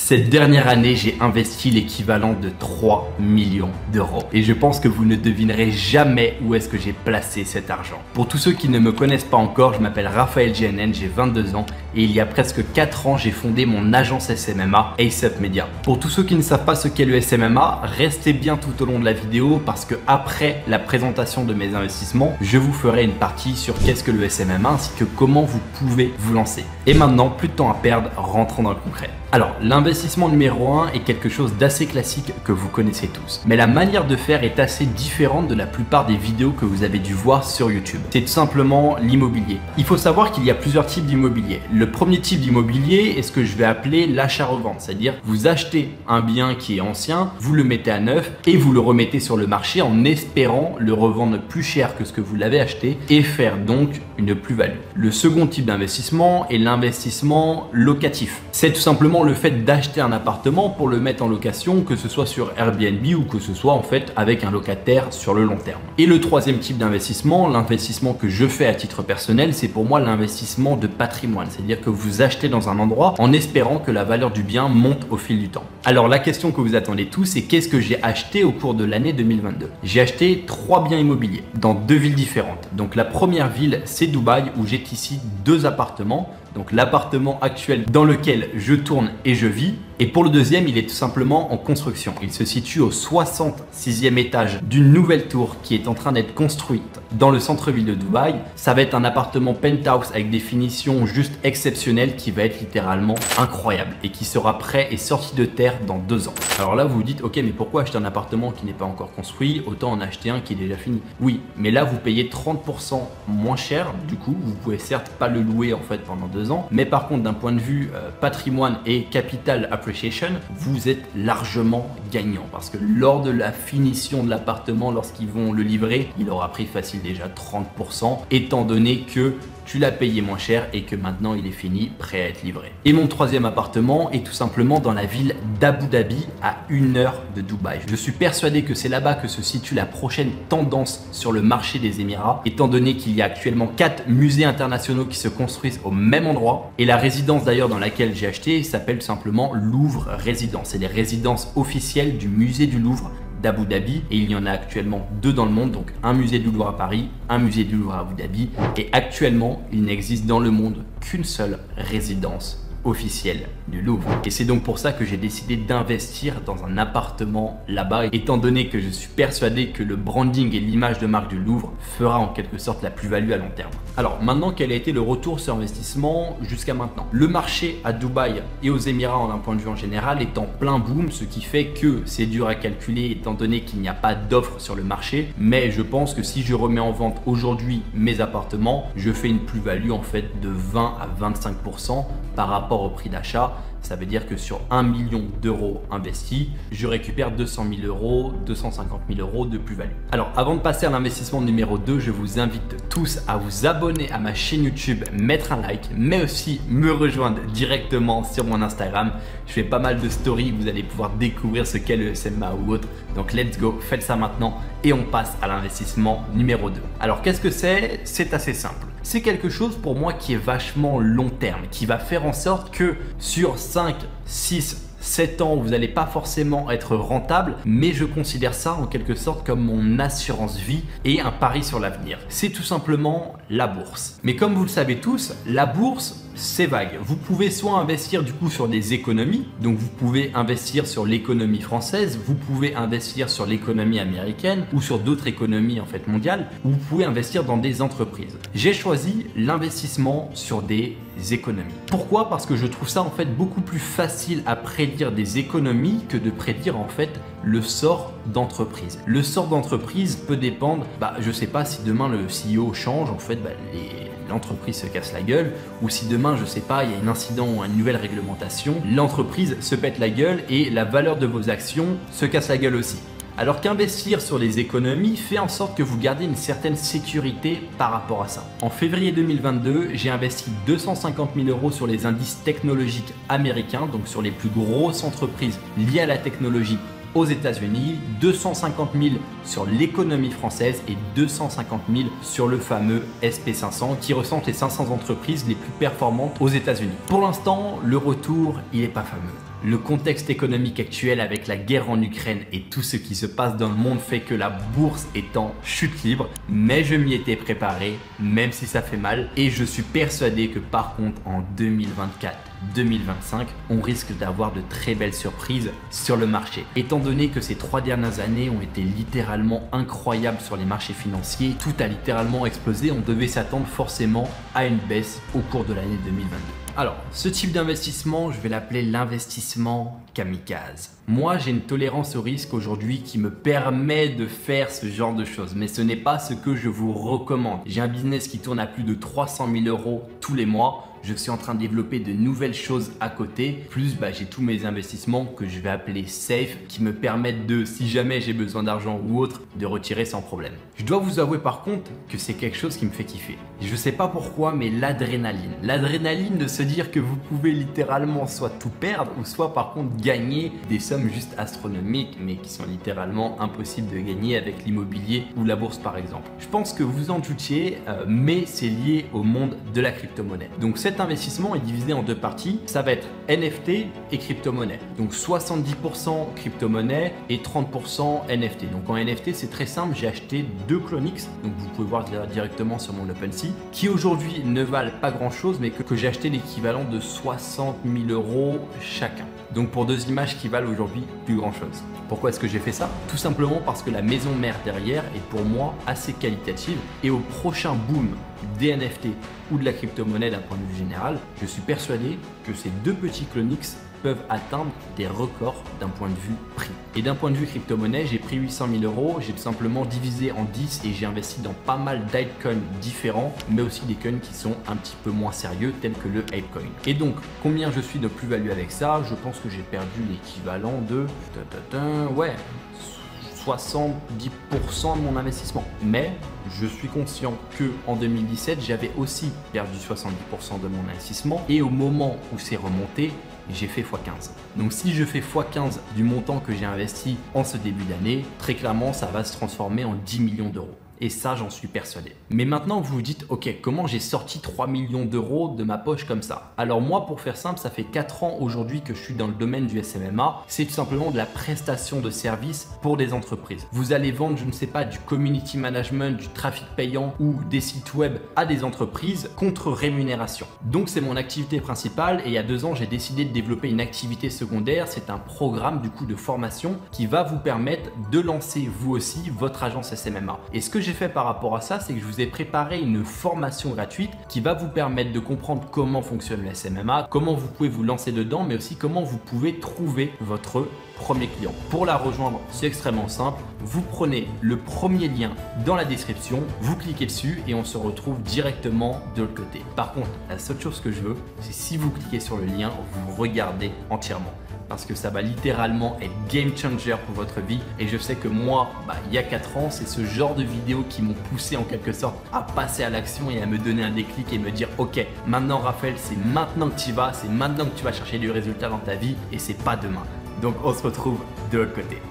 Cette dernière année, j'ai investi l'équivalent de 3 millions d'euros. Et je pense que vous ne devinerez jamais où est-ce que j'ai placé cet argent. Pour tous ceux qui ne me connaissent pas encore, je m'appelle Raphaël GNN, j'ai 22 ans et il y a presque 4 ans, j'ai fondé mon agence SMMA, AceUp Media. Pour tous ceux qui ne savent pas ce qu'est le SMMA, restez bien tout au long de la vidéo parce que après la présentation de mes investissements, je vous ferai une partie sur qu'est-ce que le SMMA ainsi que comment vous pouvez vous lancer. Et maintenant, plus de temps à perdre, rentrons dans le concret. Alors, l'investissement numéro 1 est quelque chose d'assez classique que vous connaissez tous. Mais la manière de faire est assez différente de la plupart des vidéos que vous avez dû voir sur YouTube. C'est tout simplement l'immobilier. Il faut savoir qu'il y a plusieurs types d'immobilier. Le premier type d'immobilier est ce que je vais appeler l'achat-revente. C'est-à-dire, vous achetez un bien qui est ancien, vous le mettez à neuf et vous le remettez sur le marché en espérant le revendre plus cher que ce que vous l'avez acheté et faire donc une plus-value. Le second type d'investissement est l'investissement locatif. C'est tout simplement le fait d'acheter un appartement pour le mettre en location, que ce soit sur Airbnb ou que ce soit en fait avec un locataire sur le long terme. Et le troisième type d'investissement, l'investissement que je fais à titre personnel, c'est pour moi l'investissement de patrimoine. C'est-à-dire que vous achetez dans un endroit en espérant que la valeur du bien monte au fil du temps. Alors la question que vous attendez tous, c'est qu'est-ce que j'ai acheté au cours de l'année 2022? J'ai acheté 3 biens immobiliers dans 2 villes différentes. Donc la première ville, c'est Dubaï où j'ai ici 2 appartements. Donc l'appartement actuel dans lequel je tourne et je vis. Et pour le deuxième, il est tout simplement en construction. Il se situe au 66e étage d'une nouvelle tour qui est en train d'être construite dans le centre-ville de Dubaï. Ça va être un appartement penthouse avec des finitions juste exceptionnelles qui va être littéralement incroyable et qui sera prêt et sorti de terre dans 2 ans. Alors là, vous vous dites, ok, mais pourquoi acheter un appartement qui n'est pas encore construit? Autant en acheter un qui est déjà fini. Oui, mais là, vous payez 30% moins cher. Du coup, vous pouvez certes pas le louer en fait pendant 2 ans. Mais par contre, d'un point de vue patrimoine et capital appreciation, vous êtes largement gagnant parce que lors de la finition de l'appartement, lorsqu'ils vont le livrer, il aura pris facile déjà 30% étant donné que tu l'as payé moins cher et que maintenant il est fini, prêt à être livré. Et mon troisième appartement est tout simplement dans la ville d'Abu Dhabi à 1 heure de Dubaï. Je suis persuadé que c'est là-bas que se situe la prochaine tendance sur le marché des Émirats, étant donné qu'il y a actuellement 4 musées internationaux qui se construisent au même endroit. Et la résidence d'ailleurs dans laquelle j'ai acheté s'appelle simplement Louvre Résidence. C'est les résidences officielles du musée du Louvre d'Abu Dhabi et il y en a actuellement 2 dans le monde, donc un musée du Louvre à Paris, un musée du Louvre à Abu Dhabi et actuellement il n'existe dans le monde qu'une seule résidence officielle du Louvre. Et c'est donc pour ça que j'ai décidé d'investir dans un appartement là-bas, étant donné que je suis persuadé que le branding et l'image de marque du Louvre fera en quelque sorte la plus-value à long terme. Alors maintenant, quel a été le retour sur investissement jusqu'à maintenant? Le marché à Dubaï et aux Émirats d'un point de vue en général est en plein boom, ce qui fait que c'est dur à calculer étant donné qu'il n'y a pas d'offre sur le marché, mais je pense que si je remets en vente aujourd'hui mes appartements, je fais une plus-value en fait de 20 à 25% par rapport au prix d'achat. Ça veut dire que sur 1 million d'euros investis, je récupère 200 000 euros, 250 000 euros de plus-value. Alors avant de passer à l'investissement numéro 2, je vous invite tous à vous abonner à ma chaîne YouTube, mettre un like, mais aussi me rejoindre directement sur mon Instagram. Je fais pas mal de stories, vous allez pouvoir découvrir ce qu'est le SMA ou autre. Donc let's go, faites ça maintenant et on passe à l'investissement numéro 2. Alors qu'est-ce que c'est? C'est assez simple. C'est quelque chose pour moi qui est vachement long terme, qui va faire en sorte que sur 5, 6, 7 ans, vous n'allez pas forcément être rentable, mais je considère ça en quelque sorte comme mon assurance vie et un pari sur l'avenir. C'est tout simplement la bourse. Mais comme vous le savez tous, la bourse, c'est vague. Vous pouvez soit investir du coup sur des économies, donc vous pouvez investir sur l'économie française, vous pouvez investir sur l'économie américaine ou sur d'autres économies en fait mondiales, ou vous pouvez investir dans des entreprises. J'ai choisi l'investissement sur des économies. Pourquoi? Parce que je trouve ça en fait beaucoup plus facile à prédire des économies que de prédire en fait le sort d'entreprise. Le sort d'entreprise peut dépendre, je sais pas si demain le CEO change, en fait l'entreprise se casse la gueule, ou si demain, je sais pas, il y a un incident ou une nouvelle réglementation, l'entreprise se pète la gueule et la valeur de vos actions se casse la gueule aussi. Alors qu'investir sur les économies fait en sorte que vous gardez une certaine sécurité par rapport à ça. En février 2022, j'ai investi 250 000 euros sur les indices technologiques américains, donc sur les plus grosses entreprises liées à la technologie aux États-Unis, 250 000 sur l'économie française et 250 000 sur le fameux SP500 qui recense les 500 entreprises les plus performantes aux États-Unis. Pour l'instant, le retour, il n'est pas fameux. Le contexte économique actuel avec la guerre en Ukraine et tout ce qui se passe dans le monde fait que la bourse est en chute libre, mais je m'y étais préparé, même si ça fait mal, et je suis persuadé que par contre en 2024-2025, on risque d'avoir de très belles surprises sur le marché. Étant donné que ces 3 dernières années ont été littéralement incroyables sur les marchés financiers, tout a littéralement explosé, on devait s'attendre forcément à une baisse au cours de l'année 2022. Alors, ce type d'investissement, je vais l'appeler l'investissement kamikaze. Moi, j'ai une tolérance au risque aujourd'hui qui me permet de faire ce genre de choses, mais ce n'est pas ce que je vous recommande. J'ai un business qui tourne à plus de 300 000 € tous les mois. Je suis en train de développer de nouvelles choses à côté. Plus, j'ai tous mes investissements que je vais appeler safe qui me permettent de, si jamais j'ai besoin d'argent ou autre, de retirer sans problème. Je dois vous avouer par contre que c'est quelque chose qui me fait kiffer. Je sais pas pourquoi, mais l'adrénaline. L'adrénaline de se dire que vous pouvez littéralement soit tout perdre ou soit par contre gagner des sommes juste astronomiques, mais qui sont littéralement impossibles de gagner avec l'immobilier ou la bourse par exemple. Je pense que vous en doutiez, mais c'est lié au monde de la crypto-monnaie. Donc cet investissement est divisé en 2 parties. Ça va être NFT et crypto-monnaie. Donc 70% crypto-monnaie et 30% NFT. Donc en NFT, c'est très simple. J'ai acheté 2 Clonix. Donc vous pouvez voir directement sur mon OpenSea, qui aujourd'hui ne valent pas grand chose, mais que j'ai acheté l'équivalent de 60 000 € chacun. Donc pour 2 images qui valent aujourd'hui plus grand chose. Pourquoi est-ce que j'ai fait ça? Tout simplement parce que la maison mère derrière est pour moi assez qualitative et au prochain boom des NFT ou de la crypto-monnaie d'un point de vue général, je suis persuadé que ces 2 petits Clonix peuvent atteindre des records d'un point de vue prix. Et d'un point de vue crypto-monnaie, j'ai pris 800 000 €, j'ai tout simplement divisé en 10 et j'ai investi dans pas mal d'altcoins différents, mais aussi des coins qui sont un petit peu moins sérieux, tels que le Apecoin. Et donc, combien je suis de plus-value avec ça? Je pense que j'ai perdu l'équivalent de 70% de mon investissement. Mais je suis conscient que en 2017, j'avais aussi perdu 70% de mon investissement et au moment où c'est remonté, j'ai fait x15. Donc si je fais x15 du montant que j'ai investi en ce début d'année, très clairement, ça va se transformer en 10 millions d'euros. Et ça, j'en suis persuadé. Mais maintenant, vous vous dites, ok, comment j'ai sorti 3 millions d'euros de ma poche comme ça? Alors moi, pour faire simple, ça fait 4 ans aujourd'hui que je suis dans le domaine du SMMA. C'est tout simplement de la prestation de services pour des entreprises. Vous allez vendre, je ne sais pas, du community management, du trafic payant ou des sites web à des entreprises contre rémunération. Donc c'est mon activité principale et il y a 2 ans, j'ai décidé de développer une activité secondaire. C'est un programme du coup de formation qui va vous permettre de lancer vous aussi votre agence SMMA. Et ce que j'ai fait par rapport à ça, c'est que je vous ai préparé une formation gratuite qui va vous permettre de comprendre comment fonctionne le SMMA, comment vous pouvez vous lancer dedans, mais aussi comment vous pouvez trouver votre premier client. Pour la rejoindre, c'est extrêmement simple. Vous prenez le premier lien dans la description, vous cliquez dessus et on se retrouve directement de l'autre côté. Par contre, la seule chose que je veux, c'est si vous cliquez sur le lien, vous regardez entièrement. Parce que ça va littéralement être game changer pour votre vie. Et je sais que moi, il y a 4 ans, c'est ce genre de vidéos qui m'ont poussé en quelque sorte à passer à l'action et à me donner un déclic et me dire ok, maintenant Raphaël, c'est maintenant que tu y vas, c'est maintenant que tu vas chercher du résultat dans ta vie et c'est pas demain. Donc on se retrouve de l'autre côté.